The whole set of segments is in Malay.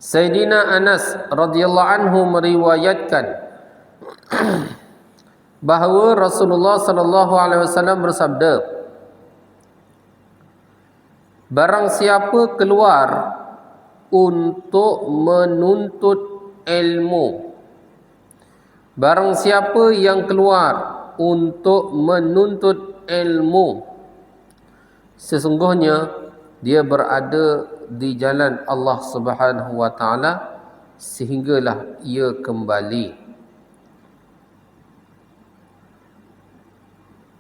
Sayyidina Anas radhiyallahu anhu meriwayatkan bahawa Rasulullah sallallahu alaihi wasallam bersabda, barang siapa keluar untuk menuntut ilmu, barang siapa yang keluar untuk menuntut ilmu, sesungguhnya dia berada di jalan Allah Subhanahu wa taala sehinggalah ia kembali.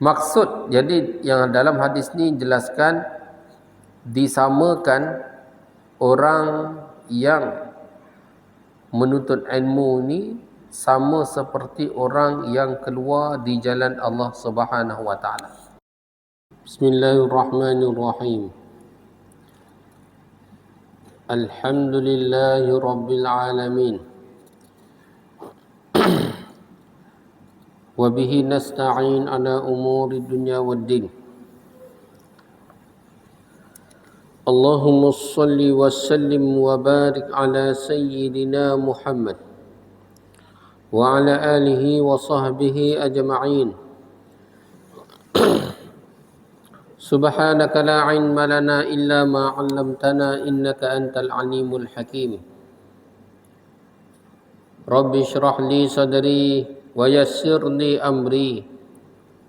Maksud, jadi yang dalam hadis ni jelaskan disamakan orang yang menuntut ilmu ni sama seperti orang yang keluar di jalan Allah Subhanahu wa taala. Bismillahirrahmanirrahim. Alhamdulillahi rabbil alamin. Wa bihi nasta'in ala umuri dunya waddin. Allahumma salli wa sallim wa barik ala sayyidina Muhammad wa ala alihi wa sahbihi ajma'in. Subhanaka la ilma lana illa ma 'allamtana innaka antal alimul hakim. Rabbi shrah li sadri wa yassir li amri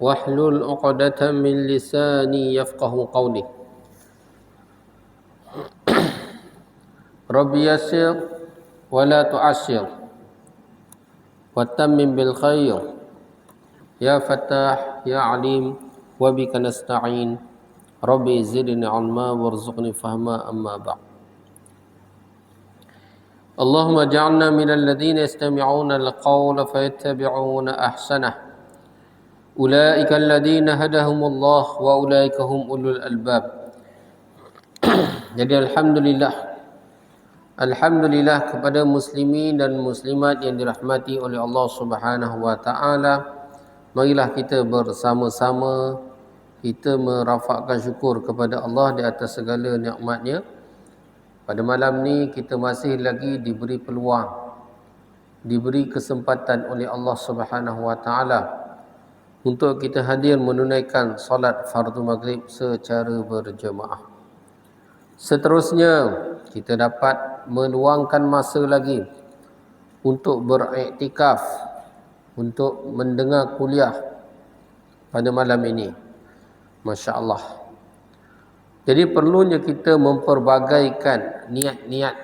wahlul 'uqdatam min lisani yafqahu qawli. Rabbi yassir wa la tu'assir wa tammim bil khair ya Fattah ya Alim wa bika nasta'in. Rabbi zidni ilma warzuqni fahma, amma ba'd. Allahumma ja'alna minal ladzina yastami'una al-qawla fayattabi'una ahsanah. Ulaika alladzina hadahumullah wa ulaika hum ulul albab. Jadi alhamdulillah kepada muslimin dan muslimat yang dirahmati oleh Allah Subhanahu wa taala. Marilah kita bersama-sama kita merafakkan syukur kepada Allah di atas segala nikmat-Nya. Pada malam ni kita masih lagi diberi peluang, diberi kesempatan oleh Allah Subhanahu wa taala untuk kita hadir menunaikan solat fardu maghrib secara berjemaah. Seterusnya kita dapat meluangkan masa lagi untuk beriktikaf, untuk mendengar kuliah pada malam ini. Masya Allah. Jadi perlunya kita memperbagaikan niat-niat.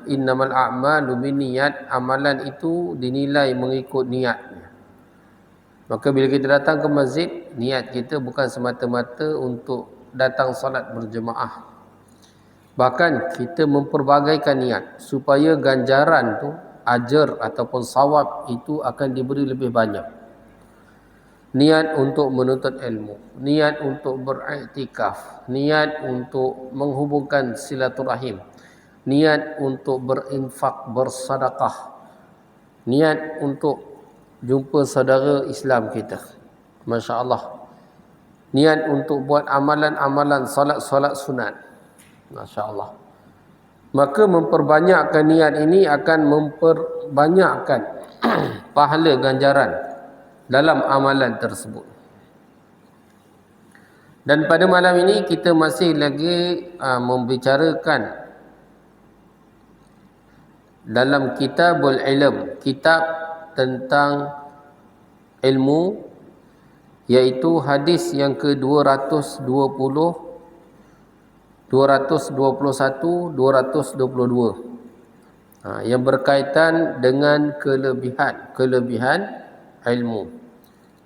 Innamal a'malu binniyat. Amalan itu dinilai mengikut niatnya. Maka bila kita datang ke masjid, niat kita bukan semata-mata untuk datang salat berjemaah. Bahkan kita memperbagaikan niat supaya ganjaran tu, ajar ataupun sawab itu akan diberi lebih banyak. Niat untuk menuntut ilmu, niat untuk beriktikaf, niat untuk menghubungkan silaturahim, niat untuk berinfak, bersedekah, niat untuk jumpa saudara Islam kita. Masya Allah. Niat untuk buat amalan-amalan solat-solat sunat. Masya Allah. Maka memperbanyakkan niat ini akan memperbanyakkan pahala ganjaran dalam amalan tersebut. Dan pada malam ini kita masih lagi membicarakan dalam Kitabul Ilm, kitab tentang ilmu, iaitu hadis yang ke-220, 221, 222 yang berkaitan dengan kelebihan ilmu.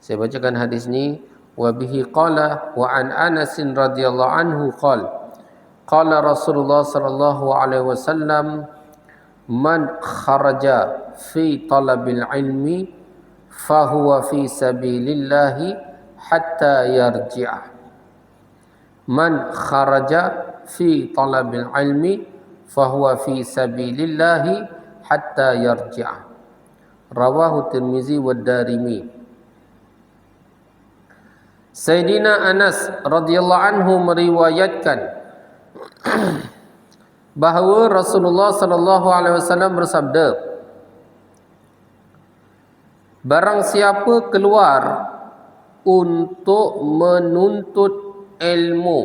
Saya bacakan hadis ni. Wa bihi qala wa an Anas radhiyallahu anhu qala qala Rasulullah sallallahu alaihi wasallam man kharaja fi talabil ilmi fahuwa fi sabilillah hatta yarji'a. Man kharaja fi talabil ilmi fahuwa fi sabilillah hatta yarji'a. Rawahu Tirmizi wa Darimi. Sayyidina Anas radhiyallahu anhu meriwayatkan bahawa Rasulullah sallallahu alaihi wasallam bersabda, barang siapa keluar untuk menuntut ilmu,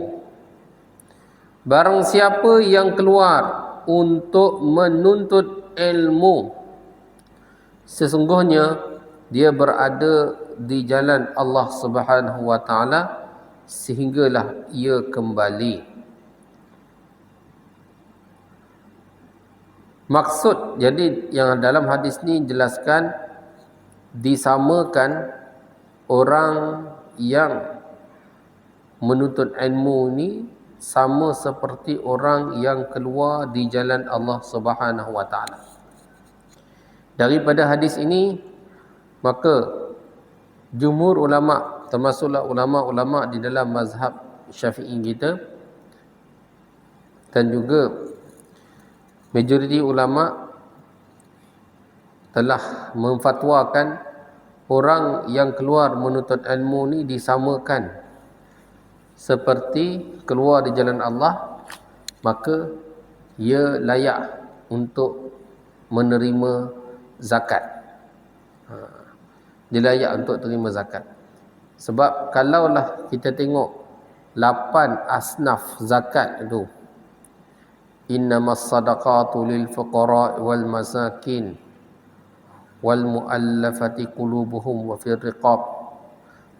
barang siapa yang keluar untuk menuntut ilmu, sesungguhnya dia berada di jalan Allah Subhanahu wa taala sehinggalah ia kembali. Maksud, jadi yang dalam hadis ni jelaskan disamakan orang yang menuntut ilmu ni sama seperti orang yang keluar di jalan Allah Subhanahu wa taala. Daripada hadis ini, maka jumhur ulama, termasuklah ulama-ulama di dalam mazhab Syafi'i kita, dan juga majoriti ulama telah memfatwakan orang yang keluar menuntut ilmu ni disamakan seperti keluar di jalan Allah, maka ia layak untuk menerima zakat. Dia layak untuk terima zakat. Sebab kalaulah kita tengok 8 asnaf zakat itu, innamas sadaqatu lil fuqara wal masakin wal muallafati qulubuhum wa fir riqab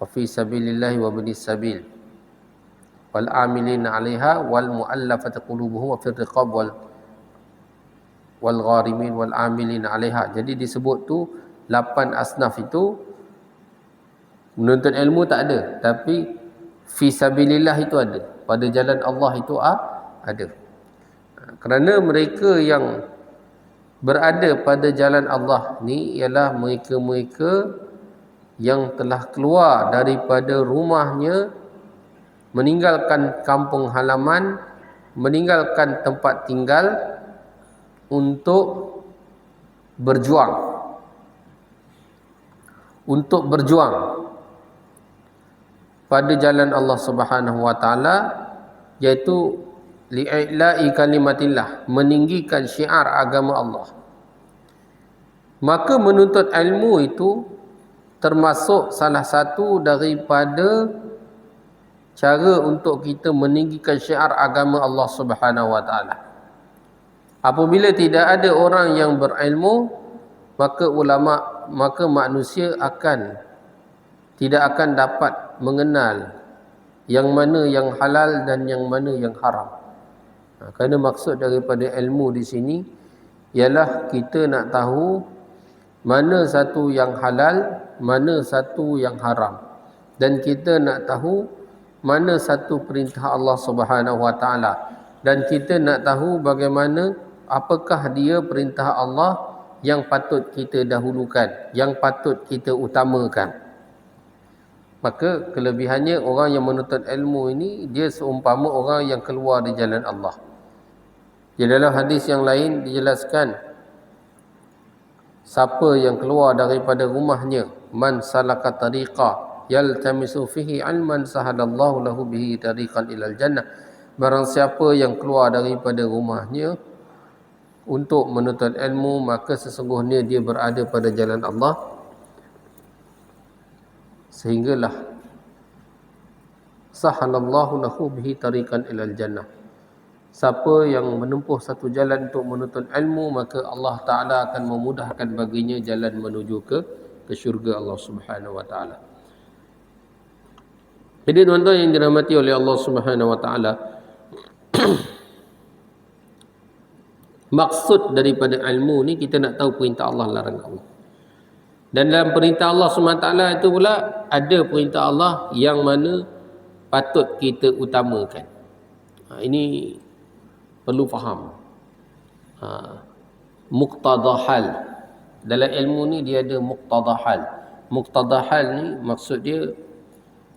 wa fi sabilillahi wa binis sabil wal amilina 'alaiha wal muallafati qulubuhum wa fir riqab wal gharimin wal amilina 'alaiha. Jadi disebut tu 8 asnaf itu. Menuntut ilmu tak ada, tapi fi sabilillah itu ada, pada jalan Allah itu ada. Kerana mereka yang berada pada jalan Allah ni ialah mereka-mereka yang telah keluar daripada rumahnya, meninggalkan kampung halaman, meninggalkan tempat tinggal untuk berjuang. Pada jalan Allah Subhanahu wa taala, iaitu li'ila'i kalimatillah, meninggikan syiar agama Allah. Maka menuntut ilmu itu termasuk salah satu daripada cara untuk kita meninggikan syiar agama Allah Subhanahu wa taala. Apabila tidak ada orang yang berilmu, maka manusia tidak akan dapat mengenal yang mana yang halal dan yang mana yang haram. Kerana maksud daripada ilmu di sini ialah kita nak tahu mana satu yang halal, mana satu yang haram, dan kita nak tahu mana satu perintah Allah Subhanahu wa taala, dan kita nak tahu bagaimana, apakah dia perintah Allah yang patut kita dahulukan, yang patut kita utamakan. Maka kelebihannya orang yang menuntut ilmu ini, dia seumpama orang yang keluar di jalan Allah. Di dalam hadis yang lain dijelaskan, siapa yang keluar daripada rumahnya, man salaka tariqa yaltamisu fihi ilman sahalallahu lahu bihi tariqan ilal jannah. Barang siapa yang keluar daripada rumahnya untuk menuntut ilmu, maka sesungguhnya dia berada pada jalan Allah, sehinggalah sahalallahu lahu bihi tariqan ilal jannah. Siapa yang menempuh satu jalan untuk menuntut ilmu, maka Allah Ta'ala akan memudahkan baginya jalan menuju ke syurga Allah Subhanahu wa Ta'ala. Jadi tuan-tuan yang dirahmati oleh Allah Subhanahu wa Ta'ala, maksud daripada ilmu ni kita nak tahu perintah Allah, larangan Allah. Dan dalam perintah Allah SWT itu pula ada perintah Allah yang mana patut kita utamakan. Ini perlu faham. Muqtada hal. Dalam ilmu ni dia ada muqtada hal. Muqtada hal ni maksud dia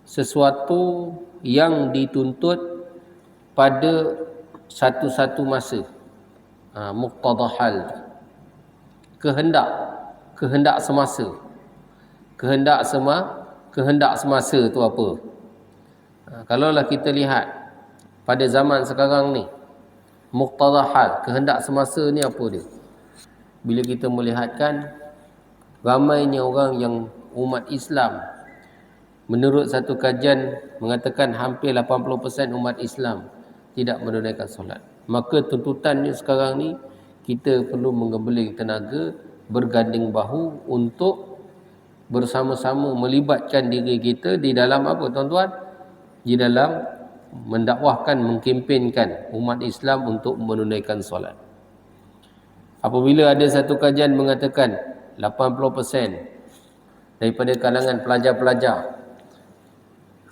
sesuatu yang dituntut pada satu-satu masa. Muqtada hal. Kehendak semasa. Kehendak semasa tu apa? Kalaulah kita lihat pada zaman sekarang ni, Muqtada hal, kehendak semasa ni apa dia? Bila kita melihatkan ramainya orang yang umat Islam, menurut satu kajian mengatakan hampir 80% umat Islam tidak menunaikan solat. Maka tuntutannya sekarang ni kita perlu mengembeling tenaga, berganding bahu untuk bersama-sama melibatkan diri kita di dalam apa tuan-tuan? Di dalam mendakwahkan, mengkempenkan umat Islam untuk menunaikan solat. Apabila ada satu kajian mengatakan 80% daripada kalangan pelajar-pelajar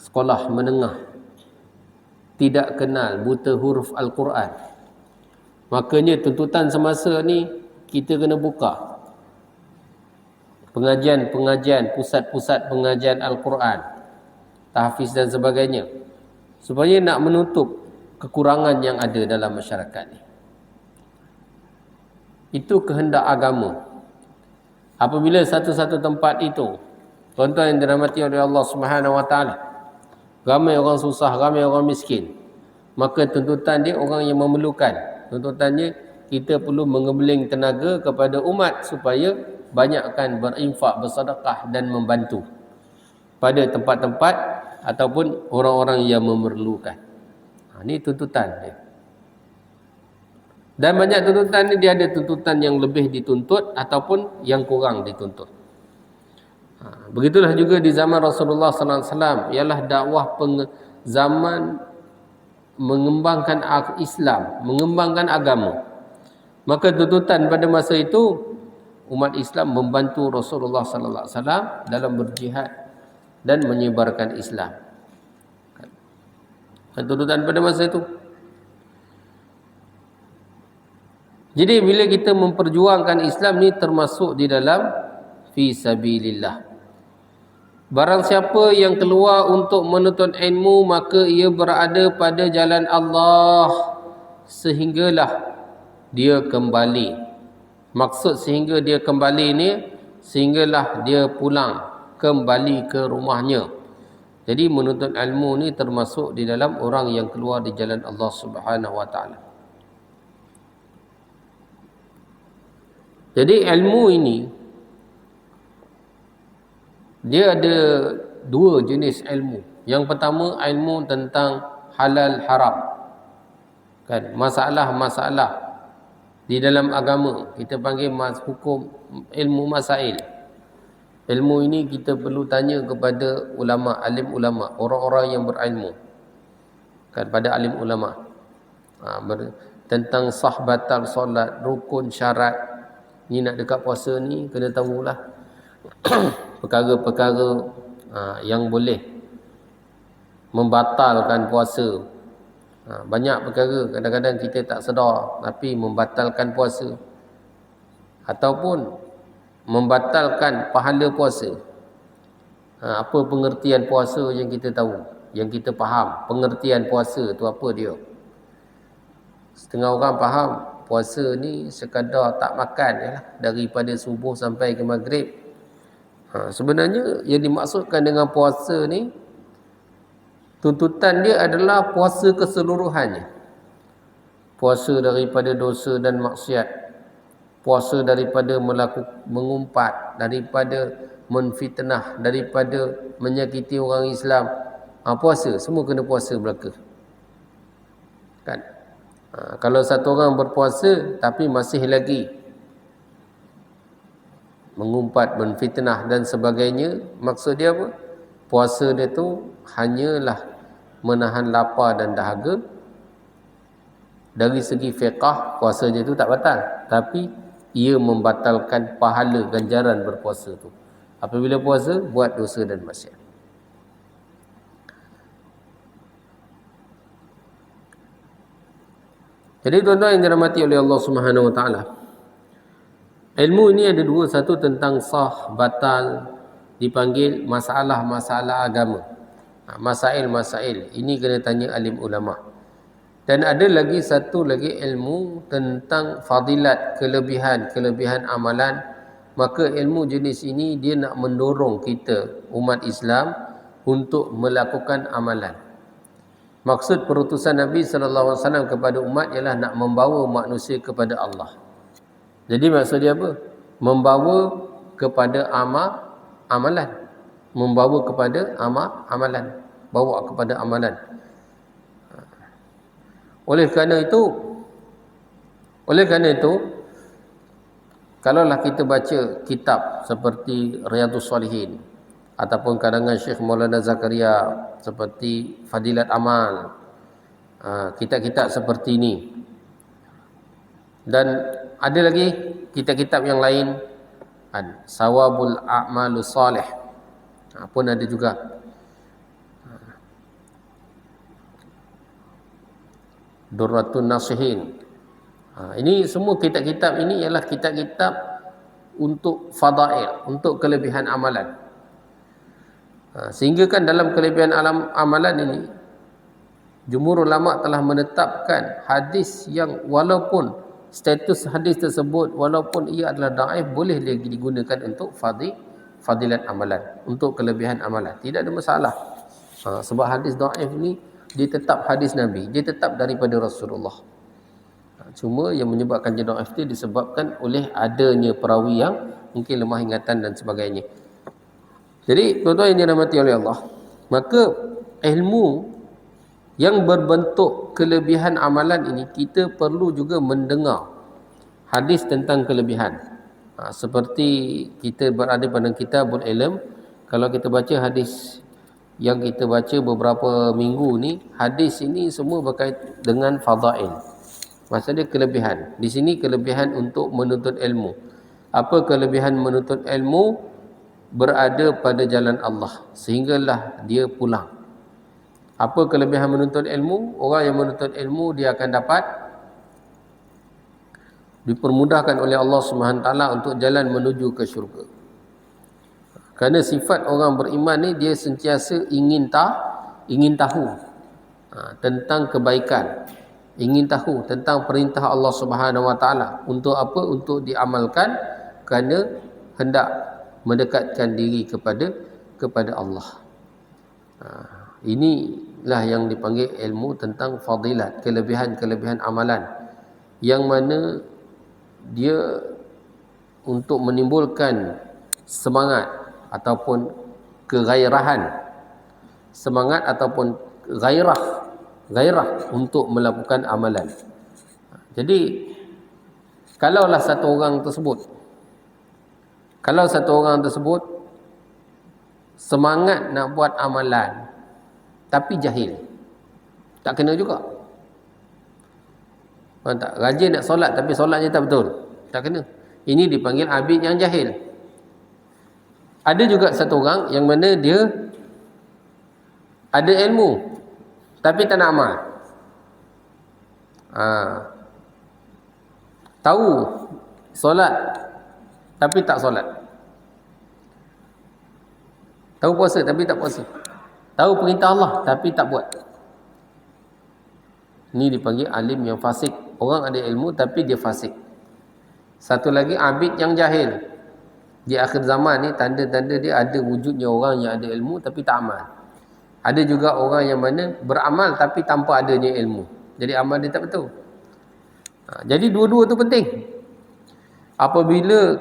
sekolah menengah tidak kenal buta huruf Al-Quran, makanya tuntutan semasa ni kita kena buka pengajian-pengajian, pusat-pusat pengajian Al-Quran, tahfiz dan sebagainya, supaya nak menutup kekurangan yang ada dalam masyarakat ni. Itu kehendak agama. Apabila satu-satu tempat itu, tuan-tuan yang dirahmati oleh Allah Subhanahu Wa Taala, ramai orang susah, ramai orang miskin, maka tuntutan dia orang yang memerlukan. Tuntutannya kita perlu mengembeling tenaga kepada umat supaya banyakkan berinfak, bersedekah dan membantu pada tempat-tempat ataupun orang-orang yang memerlukan. Ini tuntutan dia. Dan banyak tuntutan ni dia ada tuntutan yang lebih dituntut ataupun yang kurang dituntut. Begitulah juga di zaman Rasulullah sallallahu alaihi wasallam, ialah dakwah zaman mengembangkan Islam, mengembangkan agama. Maka tuntutan pada masa itu umat Islam membantu Rasulullah sallallahu alaihi wasallam dalam berjihad dan menyebarkan Islam. Tuntutan pada masa itu. Jadi bila kita memperjuangkan Islam ni termasuk di dalam fi sabilillah. Barang siapa yang keluar untuk menuntut ilmu, maka ia berada pada jalan Allah sehinggalah dia kembali. Maksud sehingga dia kembali ni, sehinggalah dia pulang kembali ke rumahnya. Jadi menuntut ilmu ni termasuk di dalam orang yang keluar di jalan Allah Subhanahu Wa Taala. Jadi ilmu ini dia ada dua jenis ilmu. Yang pertama ilmu tentang halal haram. Kan, masalah-masalah di dalam agama kita panggil hukum ilmu masail. Ilmu ini kita perlu tanya kepada ulama, alim ulama, orang-orang yang berilmu. Kan, pada alim ulama. Tentang sah batal solat, rukun, syarat. Ni nak dekat puasa ni kena tahulah perkara-perkara yang boleh membatalkan puasa. Banyak perkara kadang-kadang kita tak sedar tapi membatalkan puasa ataupun membatalkan pahala puasa. Apa pengertian puasa yang kita tahu, yang kita faham? Pengertian puasa tu apa dia? Setengah orang faham puasa ni sekadar tak makan lah, daripada subuh sampai ke maghrib. Sebenarnya yang dimaksudkan dengan puasa ni, tuntutan dia adalah puasa keseluruhannya. Puasa daripada dosa dan maksiat, puasa daripada mengumpat, daripada menfitnah, daripada menyakiti orang Islam. Puasa, semua kena puasa belaka. Kan? Kalau satu orang berpuasa tapi masih lagi mengumpat, menfitnah dan sebagainya, maksud dia apa? Puasa dia tu hanyalah menahan lapar dan dahaga. Dari segi fiqah, puasa dia tu tak batal, tapi ia membatalkan pahala ganjaran berpuasa tu. Apabila puasa, buat dosa dan maksiat. Jadi tuan-tuan yang dirahmati oleh Allah Subhanahu Wa Taala, ilmu ini ada dua. Satu tentang sah, batal, dipanggil masalah-masalah agama. Masail-masail, ini kena tanya alim ulama. Dan ada lagi satu lagi ilmu tentang fadilat, kelebihan amalan. Maka ilmu jenis ini dia nak mendorong kita, umat Islam, untuk melakukan amalan. Maksud perutusan Nabi sallallahu alaihi wasallam kepada umat ialah nak membawa manusia kepada Allah. Jadi maksud dia apa? Membawa kepada amalan. Membawa kepada amalan. Bawa kepada amalan. Oleh kerana itu, kalaulah kita baca kitab seperti Riyadhus Shalihin ataupun karangan Syekh Maulana Zakaria seperti Fadilat Amal, kitab-kitab seperti ini, dan ada lagi kitab-kitab yang lain, Sawabul A'malus Salih pun ada juga. Durratun Nasihin. Ini semua kitab-kitab ini ialah kitab-kitab untuk fadail, untuk kelebihan amalan. Sehingga kan dalam kelebihan amalan ini, jumhur ulama telah menetapkan hadis yang walaupun status hadis tersebut walaupun ia adalah dhaif, boleh lagi digunakan untuk fadilat amalan, untuk kelebihan amalan. Tidak ada masalah. Sebab hadis dhaif ni dia tetap hadis Nabi, dia tetap daripada Rasulullah. Cuma yang menyebabkan dia dhaif itu disebabkan oleh adanya perawi yang mungkin lemah ingatan dan sebagainya. Jadi tuan-tuan yang dirahmati oleh Allah, maka ilmu yang berbentuk kelebihan amalan ini, kita perlu juga mendengar hadis tentang kelebihan. Seperti kita berada pada Kitabul Ilm, kalau kita baca hadis yang kita baca beberapa minggu ni, hadis ini semua berkait dengan fadail. Maksudnya kelebihan. Di sini kelebihan untuk menuntut ilmu. Apa kelebihan menuntut ilmu? Berada pada jalan Allah sehinggalah dia pulang. Apa kelebihan menuntut ilmu? Orang yang menuntut ilmu dia akan dapat dipermudahkan oleh Allah SWT untuk jalan menuju ke syurga. Kerana sifat orang beriman ni, dia sentiasa ingin tahu tentang kebaikan, ingin tahu tentang perintah Allah SWT. Untuk apa? Untuk diamalkan, kerana hendak mendekatkan diri kepada Allah. Inilah yang dipanggil ilmu tentang fadilat, kelebihan-kelebihan amalan, yang mana dia untuk menimbulkan semangat ataupun kegairahan, semangat ataupun gairah untuk melakukan amalan. Jadi kalaulah satu orang tersebut semangat nak buat amalan tapi jahil, tak kena juga. Faham tak? Rajin nak solat tapi solatnya tak betul, tak kena. Ini dipanggil abid yang jahil. Ada juga satu orang yang mana dia ada ilmu tapi tak nak amal. Tahu solat tapi tak solat. Tahu puasa tapi tak puasa. Tahu perintah Allah tapi tak buat. Ini dipanggil alim yang fasik. Orang ada ilmu tapi dia fasik. Satu lagi abid yang jahil. Di akhir zaman ni tanda-tanda dia ada wujudnya orang yang ada ilmu tapi tak amal. Ada juga orang yang mana beramal tapi tanpa adanya ilmu. Jadi amal dia tak betul. Jadi dua-dua tu penting. Apabila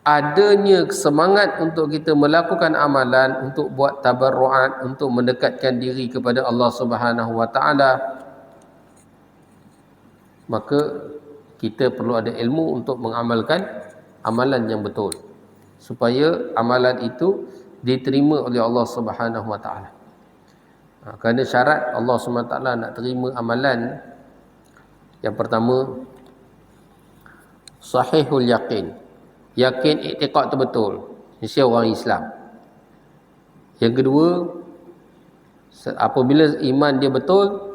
adanya semangat untuk kita melakukan amalan, untuk buat tabarruat, untuk mendekatkan diri kepada Allah Subhanahu Wa Taala, maka kita perlu ada ilmu untuk mengamalkan amalan yang betul, supaya amalan itu diterima oleh Allah Subhanahu Wa Taala. Kerana syarat Allah Subhanahu Wa Taala nak terima amalan, yang pertama sahihul yaqin. Yakin i'tiqad tu betul, mesti orang Islam. Yang kedua, apabila iman dia betul,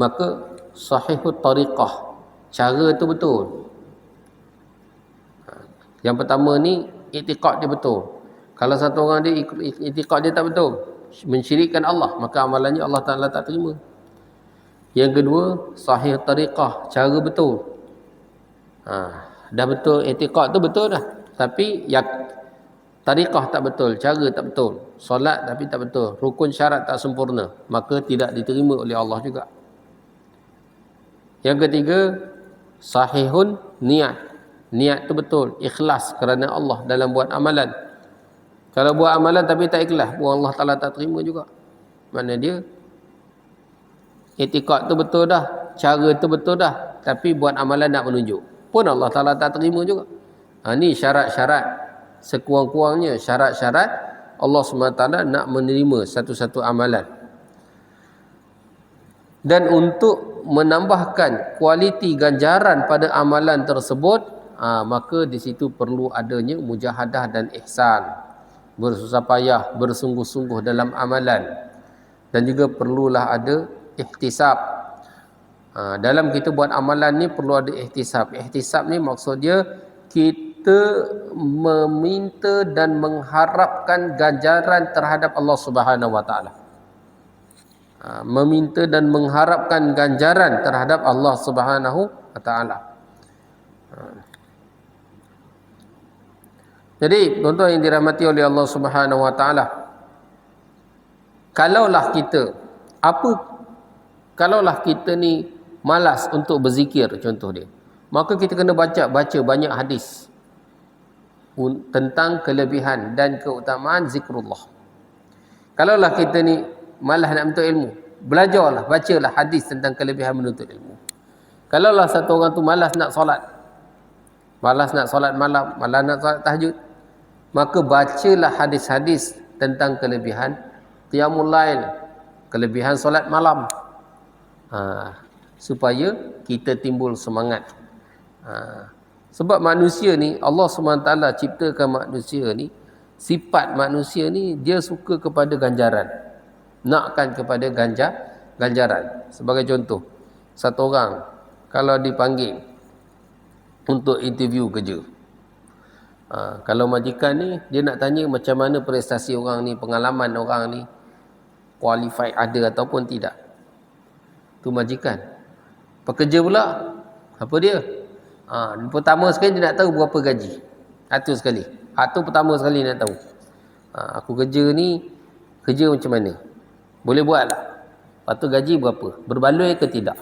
maka sahihut tariqah, cara tu betul. Yang pertama ni i'tiqad dia betul. Kalau satu orang dia i'tiqad dia tak betul, mensyirikkan Allah, maka amalannya Allah Ta'ala tak terima. Yang kedua, sahih tariqah, cara betul. Dah betul i'tiqad tu betul dah, tapi tariqah tak betul, cara tak betul, solat tapi tak betul, rukun syarat tak sempurna, maka tidak diterima oleh Allah juga. Yang ketiga, sahihun niat. Niat tu betul, ikhlas kerana Allah dalam buat amalan. Kalau buat amalan tapi tak ikhlas, pun Allah Ta'ala tak terima juga. Mana dia i'tiqad tu betul dah, cara tu betul dah, tapi buat amalan nak menunjuk, pun Allah Ta'ala tak terima juga. Ni syarat-syarat, sekurang-kurangnya syarat-syarat Allah SWT nak menerima satu-satu amalan. Dan untuk menambahkan kualiti ganjaran pada amalan tersebut, maka di situ perlu adanya mujahadah dan ihsan, bersusah payah, bersungguh-sungguh dalam amalan, dan juga perlulah ada ihtisab. Dalam kita buat amalan ni perlu ada ihtisab. Ihtisab ni maksud dia kita meminta dan mengharapkan ganjaran terhadap Allah Subhanahu Wa Taala. Meminta dan mengharapkan ganjaran terhadap Allah Subhanahu Wa Taala. Jadi tuan-tuan yang dirahmati oleh Allah Subhanahu Wa Taala, kalaulah kita ni malas untuk berzikir contoh dia, maka kita kena baca banyak hadis tentang kelebihan dan keutamaan zikrullah. Kalaulah kita ni malas nak menuntut ilmu, belajarlah, bacalah hadis tentang kelebihan menuntut ilmu. Kalaulah satu orang tu malas nak solat malam, malas nak solat tahajud, maka bacalah hadis-hadis tentang kelebihan qiyamul lail, kelebihan solat malam, supaya kita timbul semangat. Sebab manusia ni, Allah SWT ciptakan manusia ni, sifat manusia ni dia suka kepada ganjaran, nakkan kepada ganjaran. Sebagai contoh, satu orang kalau dipanggil untuk interview kerja, kalau majikan ni dia nak tanya macam mana prestasi orang ni, pengalaman orang ni, qualified ada ataupun tidak, tu majikan. Pekerja pula, apa dia? Pertama sekali dia nak tahu berapa gaji. Satu sekali. Itu pertama sekali nak tahu. Aku kerja ni, kerja macam mana? Boleh buat lah. Lepas tu gaji berapa? Berbaloi ke tidak?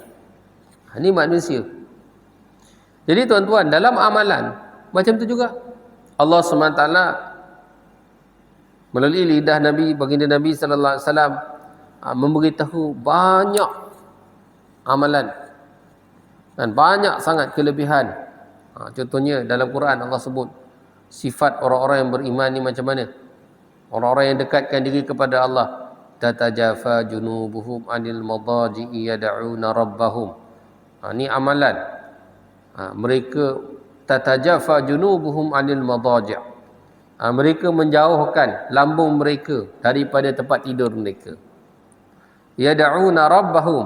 Ini manusia. Jadi tuan-tuan, dalam amalan, macam tu juga. Allah SWT melalui lidah Nabi, baginda Nabi SAW, memberitahu banyak amalan dan banyak sangat kelebihan. Contohnya dalam Quran Allah sebut sifat orang-orang yang beriman ni macam mana. Orang-orang yang dekatkan diri kepada Allah, tatajafa junubuhum anil madaji'i yad'una rabbahum. Ni amalan. Mereka tatajafa junubuhum anil madaji'. Mereka menjauhkan lambung mereka daripada tempat tidur mereka. Yad'una rabbahum,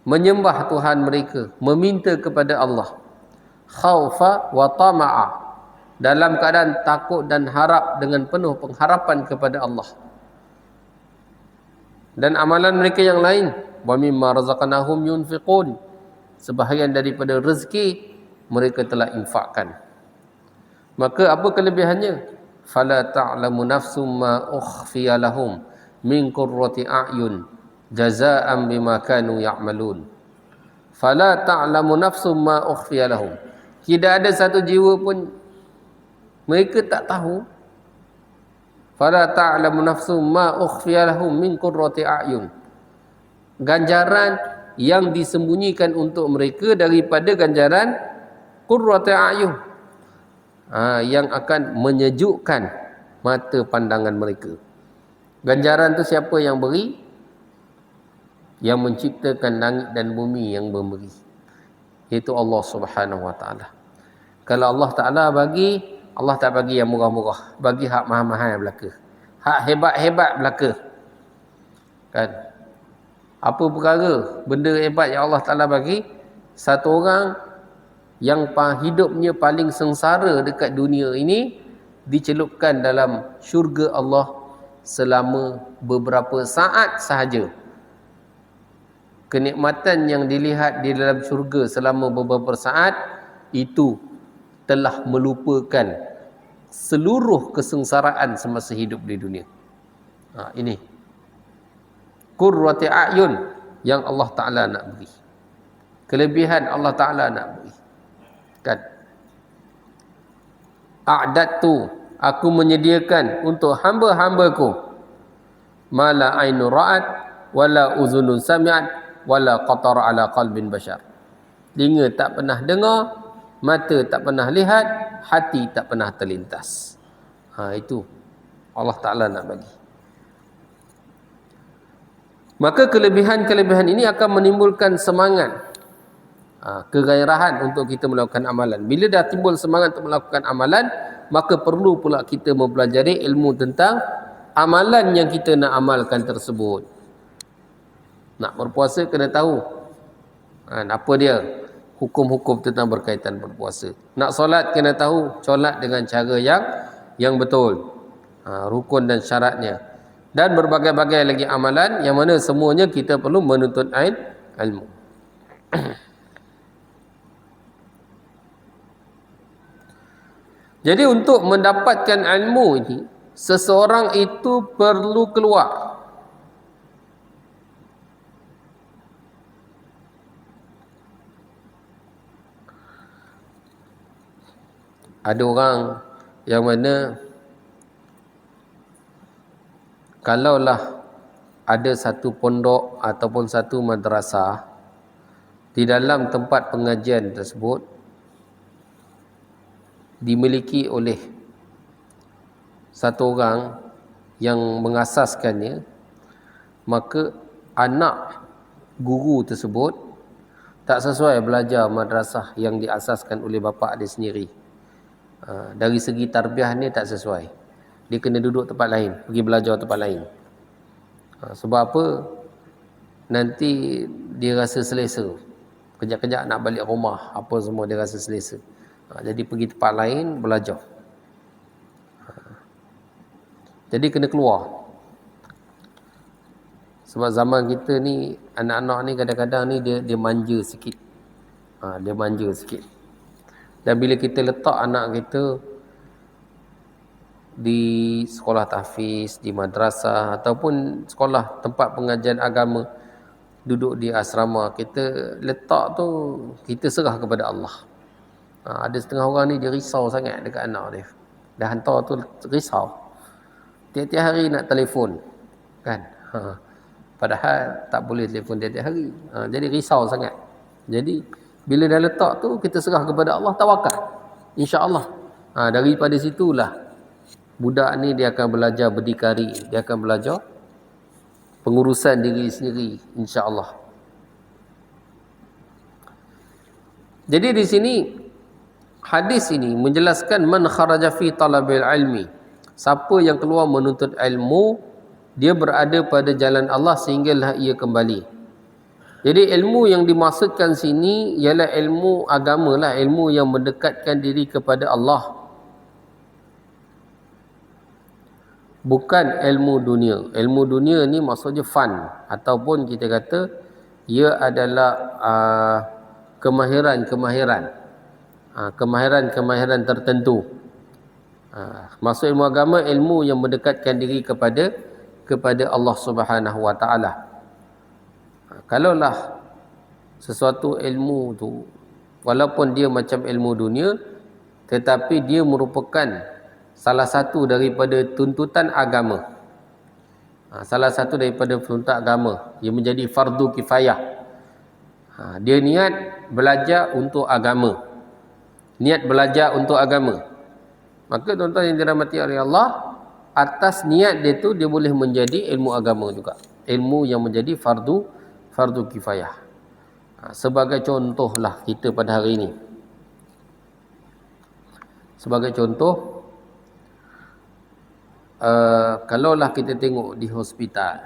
menyembah Tuhan mereka, meminta kepada Allah. Khaufa wa tama'a, dalam keadaan takut dan harap, dengan penuh pengharapan kepada Allah. Dan amalan mereka yang lain, wa mimma razaqnahum yunfiqun, sebahagian daripada rezeki mereka telah infakkan. Maka apa kelebihannya? Fala ta'lamu nafsum ma ukhfiya lahum min qurrati a'yun jazaa'an bima kanu ya'malun. Fala ta'lamu nafsum ma ukhfiya lahum. Tidak ada satu jiwa pun mereka tak tahu. Fala ta'lamu nafsum ma ukhfiya lahum min qurrati a'yun. Ganjaran yang disembunyikan untuk mereka daripada ganjaran qurrati a'yun, yang akan menyejukkan mata pandangan mereka. Ganjaran tu siapa yang beri? Yang menciptakan langit dan bumi yang memberi, iaitu Allah Subhanahu Wa Taala. Kalau Allah Taala bagi, Allah tak bagi yang murah-murah, bagi hak mahal-mahal belaka, hak hebat-hebat belaka. Kan? Apa perkara benda hebat yang Allah Taala bagi? Satu orang yang hidupnya paling sengsara dekat dunia ini dicelupkan dalam syurga Allah selama beberapa saat sahaja. Kenikmatan yang dilihat di dalam syurga selama beberapa saat itu telah melupakan seluruh kesengsaraan semasa hidup di dunia. Ini qurrati a'yun yang Allah Ta'ala nak beri. Kelebihan Allah Ta'ala nak beri. Kan? A'dadtu, aku menyediakan untuk hamba-hambaku ma la ainu ra'at wala uzunun sami'at wala qatara ala qalbin bashar. Telinga tak pernah dengar, mata tak pernah lihat, hati tak pernah terlintas. Itu Allah Ta'ala nak bagi. Maka kelebihan-kelebihan ini akan menimbulkan semangat, kegairahan untuk kita melakukan amalan. Bila dah timbul semangat untuk melakukan amalan, maka perlu pula kita mempelajari ilmu tentang amalan yang kita nak amalkan tersebut. Nak berpuasa kena tahu apa dia hukum-hukum tentang berkaitan berpuasa. Nak solat kena tahu solat dengan cara yang betul, rukun dan syaratnya, dan berbagai-bagai lagi amalan yang mana semuanya kita perlu menuntut ilmu. Jadi untuk mendapatkan ilmu ini, seseorang itu perlu keluar. Ada orang yang mana kalaulah ada satu pondok ataupun satu madrasah, di dalam tempat pengajian tersebut dimiliki oleh satu orang yang mengasaskannya, maka anak guru tersebut tak sesuai belajar madrasah yang diasaskan oleh bapa dia sendiri. Dari segi tarbiyah ni tak sesuai. Dia kena duduk tempat lain, pergi belajar tempat lain. Sebab apa? Nanti dia rasa selesa. Kejap-kejap nak balik rumah, apa semua dia rasa selesa. Jadi pergi tempat lain belajar. Jadi kena keluar. Sebab zaman kita ni, anak-anak ni kadang-kadang ni dia manja sikit. Dia manja sikit. Dan bila kita letak anak kita di sekolah tahfiz, di madrasah ataupun sekolah tempat pengajian agama, duduk di asrama, kita letak tu, kita serah kepada Allah. Ada setengah orang ni dia risau sangat dekat anak dia. Dah hantar tu risau. Tiap-tiap hari nak telefon. Kan? Padahal tak boleh telefon tiap-tiap hari. Jadi risau sangat. Jadi bila dah letak tu, kita serah kepada Allah, tawakal. InsyaAllah. Daripada situlah budak ni dia akan belajar berdikari. Dia akan belajar pengurusan diri sendiri, insya-Allah. Jadi di sini hadis ini menjelaskan man kharaja fi talabil ilmi. Siapa yang keluar menuntut ilmu, dia berada pada jalan Allah sehinggalah ia kembali. Jadi ilmu yang dimaksudkan sini ialah ilmu agama lah, ilmu yang mendekatkan diri kepada Allah. Bukan ilmu dunia. Ilmu dunia ni maksudnya fun, ataupun kita kata ia adalah kemahiran tertentu. Maksud ilmu agama, ilmu yang mendekatkan diri kepada Allah Subhanahu Wa Taala. Kalaulah sesuatu ilmu tu walaupun dia macam ilmu dunia, tetapi dia merupakan salah satu daripada tuntutan agama. Salah satu daripada tuntutan agama yang menjadi fardu kifayah. Dia niat belajar untuk agama. Niat belajar untuk agama. Maka tuan-tuan yang dirahmati oleh Allah, atas niat dia tu dia boleh menjadi ilmu agama juga. Ilmu yang menjadi fardu kifayah. Sebagai contohlah kita pada hari ini. Sebagai contoh, kalaulah kita tengok di hospital,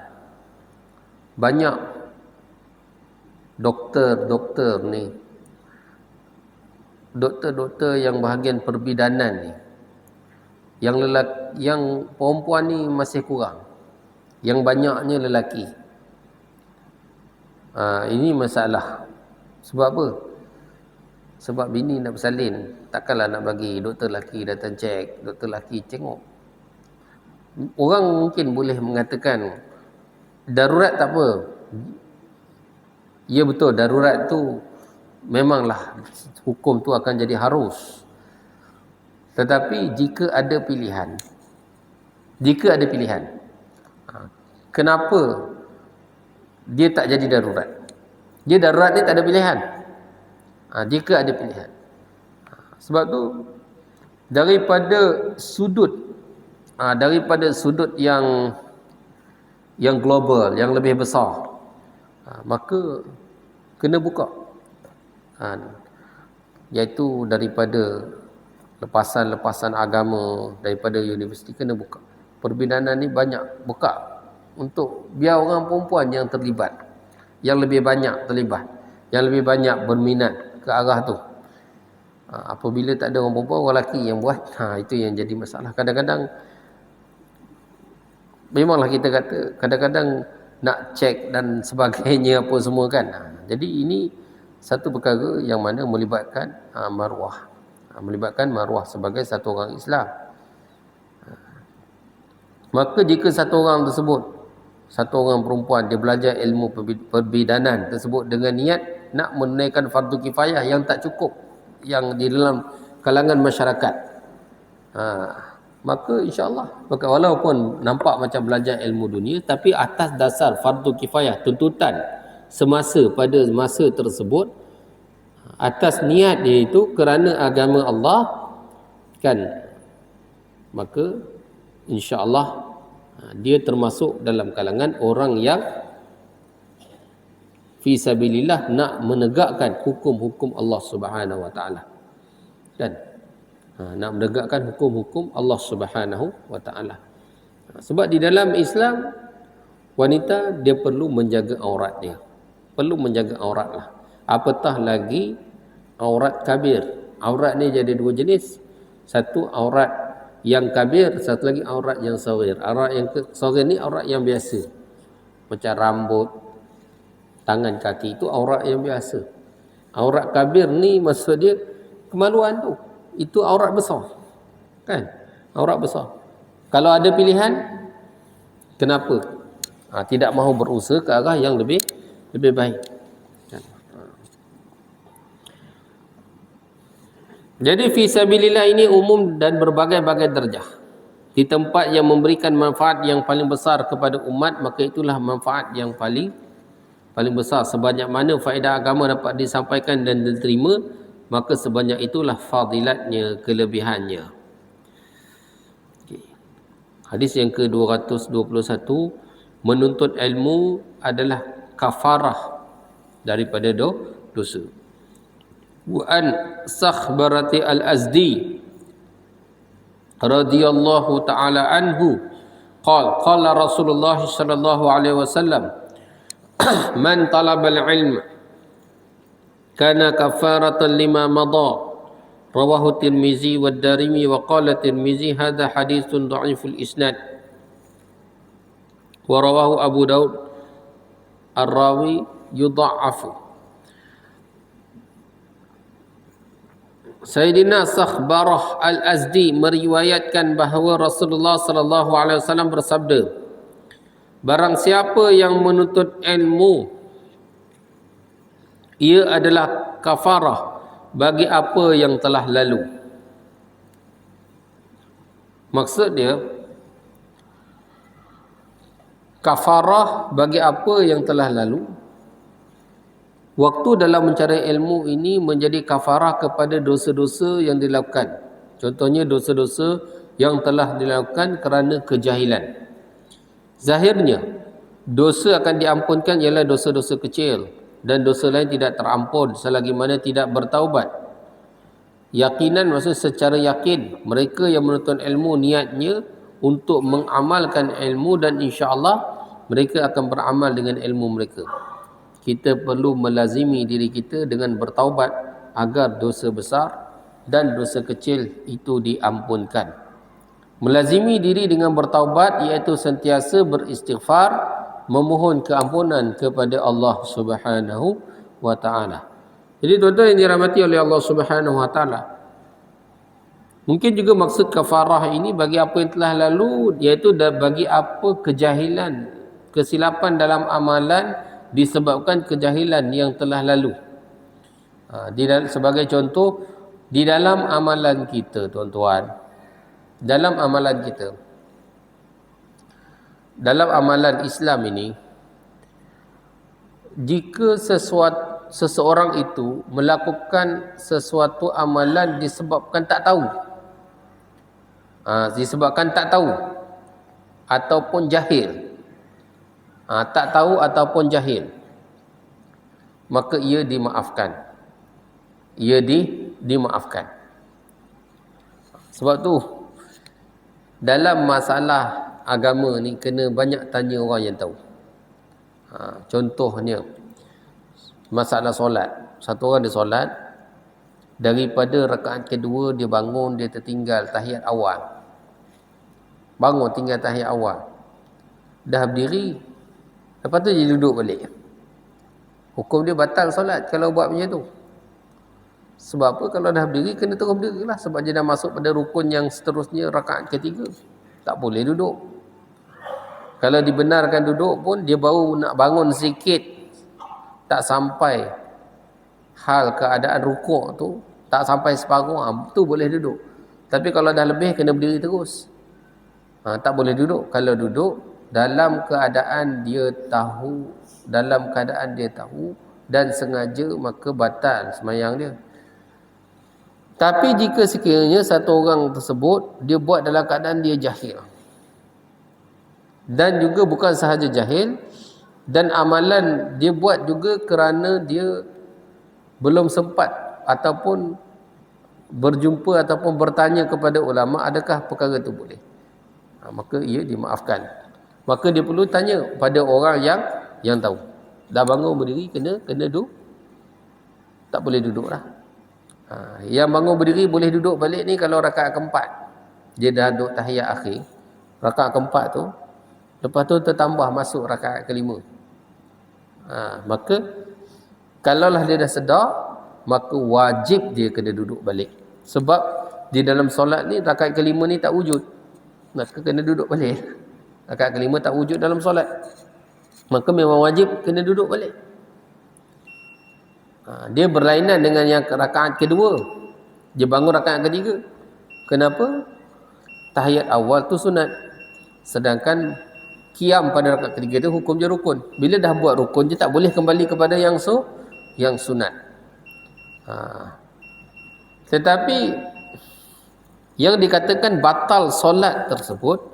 banyak doktor ni, doktor yang bahagian perbidanan ni, yang perempuan ni masih kurang, yang banyaknya lelaki. Ini masalah. Sebab apa? Sebab bini nak bersalin, takkanlah nak bagi doktor lelaki datang cek, doktor lelaki tengok. Orang mungkin boleh mengatakan darurat tak apa. Ya betul, darurat tu memanglah hukum tu akan jadi harus. Tetapi jika ada pilihan, kenapa dia tak jadi darurat? Dia darurat ni tak ada pilihan. Jika ada pilihan. Sebab tu daripada sudut yang global, yang lebih besar, maka kena buka. Iaitu daripada lepasan agama, daripada universiti kena buka. Perbinangan ni banyak buka untuk biar orang perempuan yang terlibat, yang lebih banyak terlibat, yang lebih banyak berminat ke arah tu. Apabila tak ada orang perempuan, orang lelaki yang buat, itu yang jadi masalah. Kadang-kadang memanglah kita kata kadang-kadang nak cek dan sebagainya apa semua kan. Jadi ini satu perkara yang mana melibatkan maruah sebagai satu orang Islam. Maka jika satu orang perempuan dia belajar ilmu perbidanan tersebut dengan niat nak menunaikan fardu kifayah yang tak cukup, yang di dalam kalangan masyarakat, maka insya-Allah, walaupun nampak macam belajar ilmu dunia, tapi atas dasar fardu kifayah, tuntutan semasa pada masa tersebut, atas niat dia itu kerana agama Allah kan, maka insya-Allah dia termasuk dalam kalangan orang yang fi sabilillah, nak menegakkan hukum-hukum Allah Subhanahu wa taala. Kan? Nak menegakkan hukum-hukum Allah Subhanahu wa taala. Sebab di dalam Islam, wanita dia perlu menjaga aurat dia. Perlu menjaga aurat lah. Apatah lagi aurat kabir. Aurat ni jadi dua jenis. Satu aurat yang kabir, satu lagi aurat yang saghir. Aurat yang saghir ni aurat yang biasa. Macam rambut, tangan, kaki, itu aurat yang biasa. Aurat kabir ni maksud dia kemaluan tu. Itu aurat besar. Kan? Aurat besar. Kalau ada pilihan, kenapa tidak mahu berusaha ke arah yang lebih baik? Kan? Jadi fi sabilillah ini umum dan berbagai-bagai darjah. Di tempat yang memberikan manfaat yang paling besar kepada umat, maka itulah manfaat yang paling besar. Sebanyak mana faedah agama dapat disampaikan dan diterima, maka sebanyak itulah fadilatnya, kelebihannya. Okay. Hadis yang ke-221, menuntut ilmu adalah kafarah daripada dosa. Wa an Sakhbarati al-Azdi radhiyallahu ta'ala anhu qala Rasulullah sallallahu alaihi wasallam man talaba al-ilm kana kafaratan lima madha, rawahu Tirmizi wa Darimi, wa qala Tirmizi hadha hadithun dha'iful isnad, wa rawahu Abu Daud ar-rawi yudha'afu. Sayyidina Sakhbarah Al-Azdi meriwayatkan bahawa Rasulullah sallallahu alaihi wasallam bersabda, barang siapa yang menuntut ilmu, ia adalah kafarah bagi apa yang telah lalu. Maksud dia, kafarah bagi apa yang telah lalu. Waktu dalam mencari ilmu ini menjadi kafarah kepada dosa-dosa yang dilakukan. Contohnya dosa-dosa yang telah dilakukan kerana kejahilan. Zahirnya, dosa akan diampunkan ialah dosa-dosa kecil, dan dosa lain tidak terampun selagi mana tidak bertaubat. Yakinan maksud secara yakin, mereka yang menuntut ilmu niatnya untuk mengamalkan ilmu, dan insya-Allah mereka akan beramal dengan ilmu mereka. Kita perlu melazimi diri kita dengan bertaubat agar dosa besar dan dosa kecil itu diampunkan. Melazimi diri dengan bertaubat iaitu sentiasa beristighfar, memohon keampunan kepada Allah Subhanahu wa taala. Jadi tuan-tuan yang dirahmati oleh Allah Subhanahu Wa Taala, mungkin juga maksud kafarah ini bagi apa yang telah lalu, iaitu bagi apa kejahilan, kesilapan dalam amalan disebabkan kejahilan yang telah lalu. Sebagai contoh, di dalam amalan kita, tuan-tuan, dalam amalan kita, dalam amalan Islam ini, jika seseorang itu melakukan sesuatu amalan disebabkan tak tahu, ataupun jahil, tak tahu ataupun jahil, maka ia dimaafkan. Dimaafkan. Sebab tu dalam masalah agama ni kena banyak tanya orang yang tahu. Contohnya masalah solat. Satu orang dia solat, daripada rakaat kedua dia bangun, dia tertinggal tahiyat awal. Bangun tinggal tahiyat awal. Dah berdiri, lepas tu dia duduk balik. Hukum dia batal solat kalau buat macam tu. Sebab apa? Kalau dah berdiri, kena terus berdiri lah. Sebab dia dah masuk pada rukun yang seterusnya, rakaat ketiga. Tak boleh duduk. Kalau dibenarkan duduk pun, dia baru nak bangun sikit, tak sampai hal keadaan rukuk tu, tak sampai separuh, tu boleh duduk. Tapi kalau dah lebih, kena berdiri terus. Tak boleh duduk. Kalau duduk, dalam keadaan dia tahu dan sengaja, maka batal sembahyang dia. Tapi jika sekiranya satu orang tersebut dia buat dalam keadaan dia jahil, dan juga bukan sahaja jahil, dan amalan dia buat juga kerana dia belum sempat ataupun berjumpa ataupun bertanya kepada ulama adakah perkara itu boleh, maka ia dimaafkan. Maka dia perlu tanya pada orang yang tahu. Dah bangun berdiri, kena duduk, tak boleh duduk lah. Yang bangun berdiri boleh duduk balik ni kalau rakaat keempat. Dia dah duduk tahiyat akhir, rakaat keempat tu, lepas tu tertambah masuk rakaat kelima. Maka kalaulah dia dah sedar, maka wajib dia kena duduk balik. Sebab di dalam solat ni rakaat kelima ni tak wujud, maka kena duduk balik. Rakaat kelima tak wujud dalam solat, maka memang wajib kena duduk balik. Dia berlainan dengan yang rakaat kedua. Dia bangun rakaat ketiga. Kenapa? Tahiyat awal tu sunat, sedangkan qiyam pada rakaat ketiga tu hukum dia rukun. Bila dah buat rukun, dia tak boleh kembali kepada yang sunat. Tetapi yang dikatakan batal solat tersebut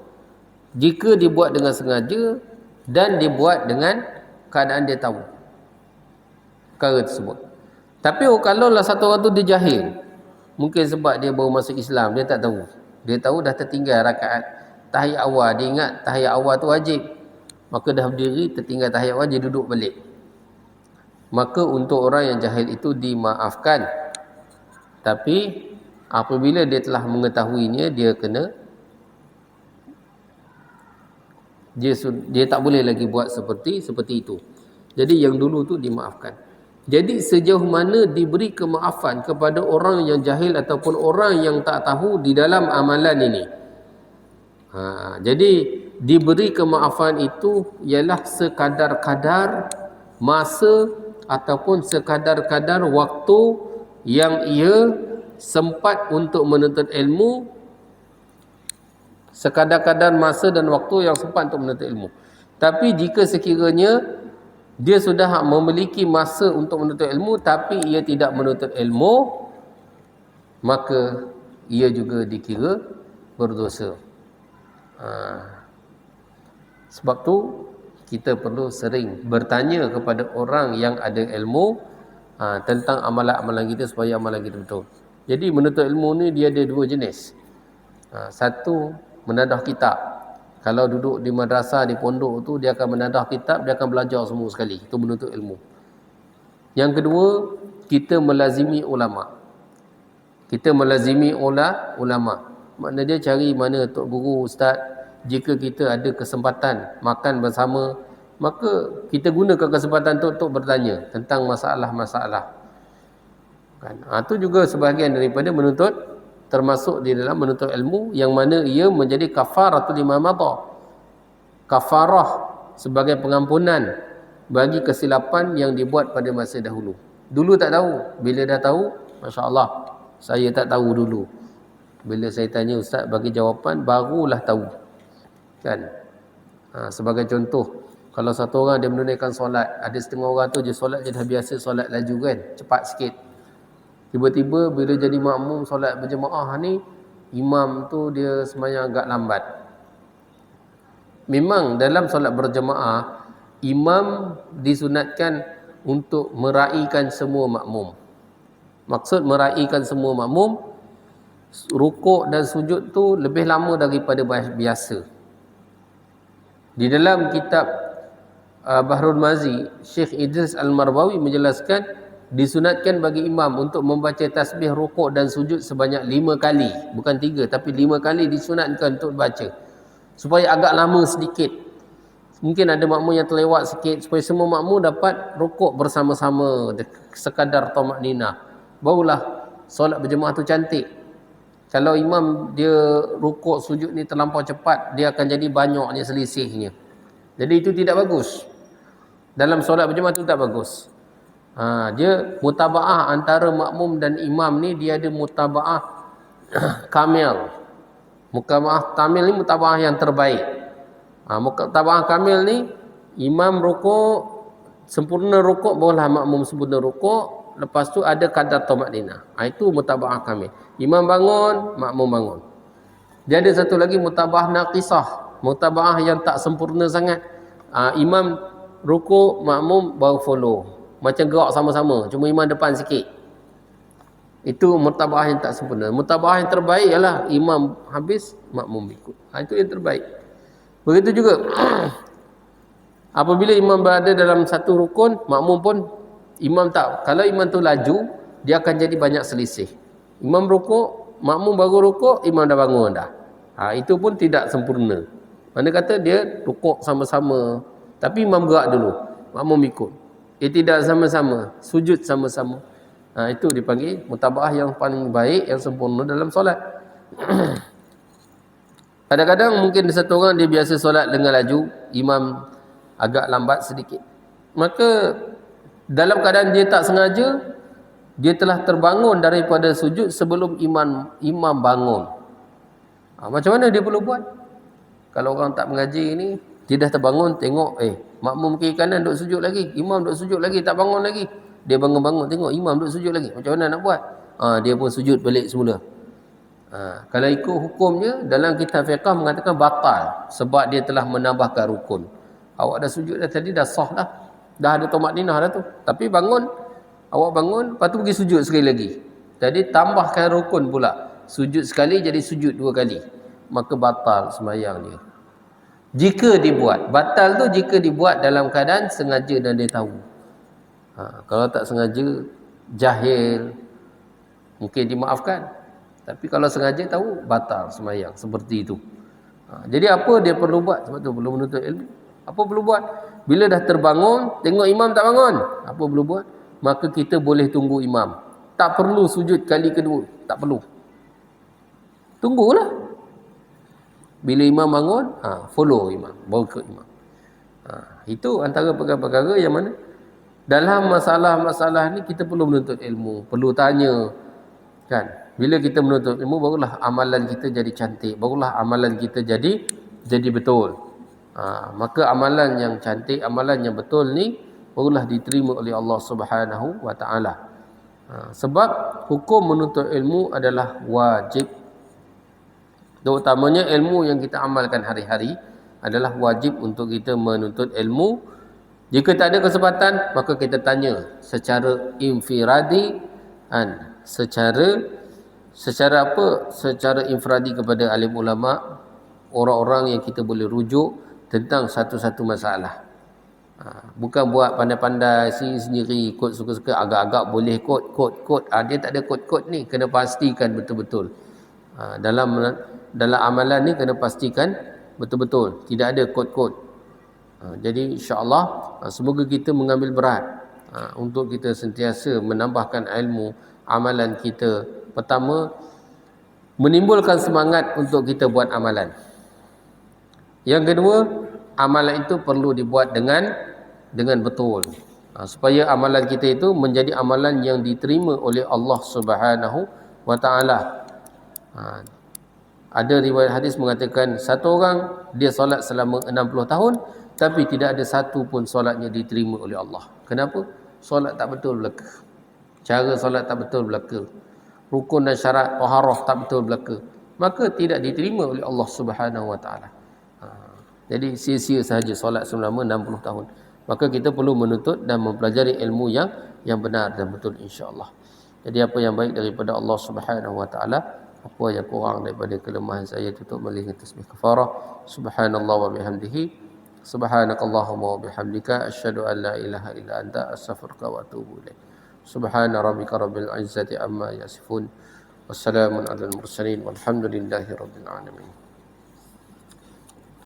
jika dibuat dengan sengaja dan dibuat dengan keadaan dia tahu perkara tersebut. Tapi kalau lah satu orang tu dia jahil, mungkin sebab dia baru masuk Islam, dia tak tahu. Dia tahu dah tertinggal rakaat tahiyat awal, dia ingat tahiyat awal tu wajib, maka dah berdiri tertinggal tahiyat awal, dia duduk balik. Maka untuk orang yang jahil itu dimaafkan. Tapi apabila dia telah mengetahuinya, dia tak boleh lagi buat seperti itu. Jadi yang dulu tu dimaafkan. Jadi sejauh mana diberi kemaafan kepada orang yang jahil ataupun orang yang tak tahu di dalam amalan ini. Jadi diberi kemaafan itu ialah sekadar-kadar masa ataupun sekadar-kadar waktu yang ia sempat untuk menuntut ilmu, sekadar-kadar masa dan waktu yang sempat untuk menuntut ilmu. Tapi jika sekiranya dia sudah memiliki masa untuk menuntut ilmu tapi ia tidak menuntut ilmu, maka ia juga dikira berdosa. Sebab tu kita perlu sering bertanya kepada orang yang ada ilmu tentang amalan-amalan kita supaya amalan kita betul. Jadi menuntut ilmu ni dia ada dua jenis. Satu, menadah kitab. Kalau duduk di madrasah, di pondok tu, dia akan menadah kitab, dia akan belajar semua sekali. Itu menuntut ilmu. Yang kedua, kita melazimi ulama. Kita melazimi ulama. Maknanya dia cari mana tok guru, ustaz. Jika kita ada kesempatan makan bersama, maka kita gunakan kesempatan tu untuk bertanya tentang masalah-masalah. Kan? Itu juga sebahagian daripada menuntut, termasuk di dalam menuntut ilmu yang mana ia menjadi kafaratul lima madha. Kafarah sebagai pengampunan bagi kesilapan yang dibuat pada masa dahulu. Dulu tak tahu, bila dah tahu, masya-Allah, saya tak tahu dulu. Bila saya tanya ustaz bagi jawapan, barulah tahu. Kan? Sebagai contoh, kalau satu orang dia menunaikan solat, ada setengah orang tu je solat je dah biasa solat laju kan, cepat sikit. Tiba-tiba bila jadi makmum solat berjemaah ni, imam tu dia sembahyang agak lambat. Memang dalam solat berjemaah, imam disunatkan untuk meraihkan semua makmum. Maksud meraihkan semua makmum, rukuk dan sujud tu lebih lama daripada biasa. Di dalam kitab Bahrul Mazi, Syekh Idris Al-Marbawi menjelaskan disunatkan bagi imam untuk membaca tasbih rukuk dan sujud sebanyak 5 kali, bukan 3 tapi 5 kali disunatkan untuk baca, supaya agak lama sedikit. Mungkin ada makmum yang terlewat sikit, supaya semua makmum dapat rukuk bersama-sama sekadar tamakninah. Barulah solat berjemaah tu cantik. Kalau imam dia rukuk sujud ni terlampau cepat, dia akan jadi banyaknya selisihnya. Jadi itu tidak bagus. Dalam solat berjemaah tu tak bagus. Dia mutabaah antara makmum dan imam ni, dia ada mutabaah kamil. Mutabaah kamil ni mutabaah yang terbaik. Mutabaah kamil ni, imam rukuk sempurna rukuk, barulah makmum sempurna rukuk, lepas tu ada kadar tamakninah. Itu mutabaah kamil. Imam bangun, makmum bangun. Dia ada satu lagi mutabaah naqisah, mutabaah yang tak sempurna sangat. Imam rukuk, makmum baru follow. Macam gerak sama-sama, cuma imam depan sikit. Itu mutabaah yang tak sempurna. Mutabaah yang terbaik ialah imam habis, makmum ikut. Itu yang terbaik. Begitu juga apabila imam berada dalam satu rukun, makmum pun, imam tak. Kalau imam tu laju, dia akan jadi banyak selisih. Imam rukuk, makmum baru rukuk, imam dah bangun dah. Itu pun tidak sempurna. Mana kata dia rukuk sama-sama, tapi imam gerak dulu, makmum ikut. Tidak sama-sama, sujud sama-sama. Itu dipanggil mutabaah yang paling baik, yang sempurna dalam solat. Kadang-kadang mungkin satu orang dia biasa solat dengan laju, imam agak lambat sedikit. Maka dalam keadaan dia tak sengaja, dia telah terbangun daripada sujud sebelum imam bangun. Macam mana dia perlu buat? Kalau orang tak mengaji ni, dia dah terbangun, tengok makmum kiri kanan duduk sujud lagi, imam duduk sujud lagi, tak bangun lagi. Dia bangun-bangun tengok imam duduk sujud lagi. Macam mana nak buat? Dia pun sujud balik semula. Kalau ikut hukumnya, dalam kitab fiqh mengatakan batal, sebab dia telah menambahkan rukun. Awak dah sujud dah tadi, dah sah dah. Dah ada tamakninah dah tu. Tapi bangun, awak bangun, lepas tu pergi sujud sekali lagi. Jadi tambahkan rukun pula. Sujud sekali jadi sujud 2 kali. Maka batal sembahyang dia. Jika dibuat. Batal tu jika dibuat dalam keadaan sengaja dan dia tahu. Kalau tak sengaja, jahil, mungkin dimaafkan. Tapi kalau sengaja tahu, batal sembahyang. Seperti itu. Jadi apa dia perlu buat? Sebab tu perlu menuntut ilmu. Apa perlu buat? Bila dah terbangun, tengok imam tak bangun. Apa perlu buat? Maka kita boleh tunggu imam. Tak perlu sujud kali kedua. Tak perlu. Tunggulah. Bila imam bangun, follow imam. Baru ke imam. Itu antara perkara-perkara yang mana dalam masalah-masalah ni kita perlu menuntut ilmu. Perlu tanya. Kan? Bila kita menuntut ilmu, barulah amalan kita jadi cantik. Barulah amalan kita jadi betul. Maka amalan yang cantik, amalan yang betul ni barulah diterima oleh Allah Subhanahu wa taala. Sebab hukum menuntut ilmu adalah wajib. Terutamanya ilmu yang kita amalkan hari-hari adalah wajib untuk kita menuntut ilmu. Jika tak ada kesempatan, maka kita tanya secara infiradi, secara apa? Secara infradi kepada alim ulama, orang-orang yang kita boleh rujuk tentang satu-satu masalah. Bukan buat pandai-pandai sendiri, kod suka-suka, agak-agak boleh kod. Dia tak ada kod-kod ni, kena pastikan betul-betul. Dalam amalan ni kena pastikan betul-betul, tidak ada kod-kod. Jadi insya-Allah semoga kita mengambil berat untuk kita sentiasa menambahkan ilmu, amalan kita. Pertama, menimbulkan semangat untuk kita buat amalan. Yang kedua, amalan itu perlu dibuat dengan betul. Supaya amalan kita itu menjadi amalan yang diterima oleh Allah Subhanahu wa taala. Ada riwayat hadis mengatakan satu orang dia solat selama 60 tahun tapi tidak ada satu pun solatnya diterima oleh Allah. Kenapa? Solat tak betul belaka. Cara solat tak betul belaka. Rukun dan syarat taharah tak betul belaka. Maka tidak diterima oleh Allah Subhanahu wa taala. Jadi sia-sia sahaja solat selama 60 tahun. Maka kita perlu menuntut dan mempelajari ilmu yang benar dan betul, insya-Allah. Jadi apa yang baik daripada Allah Subhanahu wa taala, apa yang kurang daripada kelemahan saya tutup malih tasbih kafarah. Subhanallah wa bihamdihi, subhanakallahumma wa bihamdika, asyhadu an la ilaha illa anta, astaghfiruka wa atubu ilaik. Subhana rabbika rabbil izzati amma yasifun. Wassalamun alal mursalin walhamdulillahi rabbil alamin.